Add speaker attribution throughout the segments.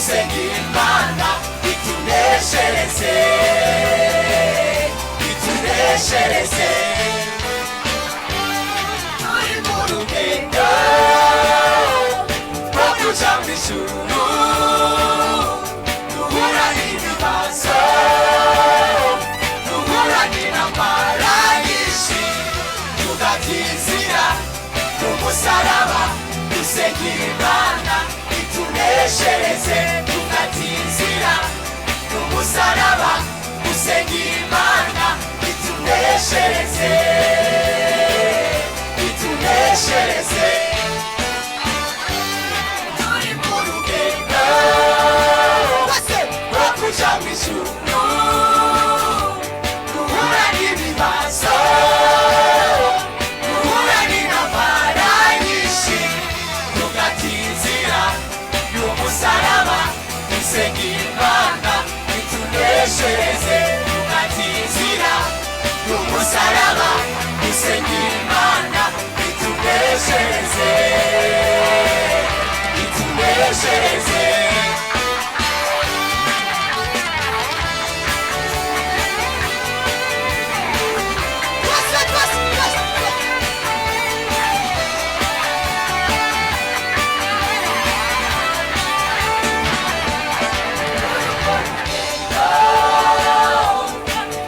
Speaker 1: Imana ituneshereze, ituneshereze. Turi mu rugendo rwo kuja mw'ijuru, duhura n'ibibazo, duhura n'intambara nyinshi, tugatizira n'umusaraba, dusenga Imana ituneshereze, tugatizira n'umusaraba, dusenga Imana ituneshereze, ituneshereze. Turi mu rugendo rwo kuja mw'ijuru, duhura n'ibibazo, duhura n'intambara nyinshi, tugatizira y'umusaraba, dusenga Imana ituneshereze, tugatizira y'umusaraba, dusenga Imana ituneshereze, ituneshereze.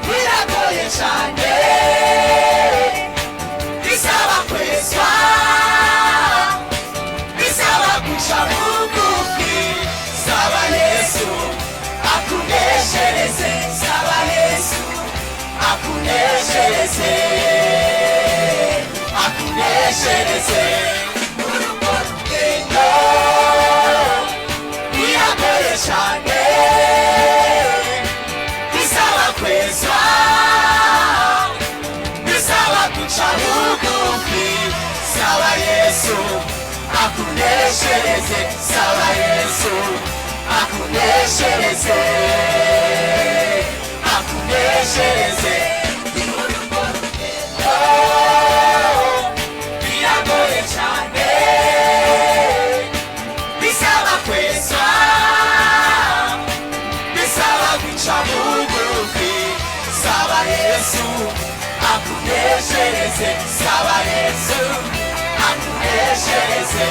Speaker 1: Biragoye cyane, bisaba kwezwa, bisaba guca bugufi, saba Yesu akuneshereze, saba Yesu akuneshereze, akuneshereze. Urwo rugendo biragoye cyane, bisaba kwezwa, bisaba guca bugufi, saba Yesu akuneshereze, saba Yesu akuneshereze, akuneshereze. Urwo rugendo biragoye cyane, bisaba kwezwa, bisaba guca bugufi, saba Yesu akuneshereze, saba Yesu akuneshereze,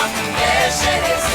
Speaker 1: akuneshereze.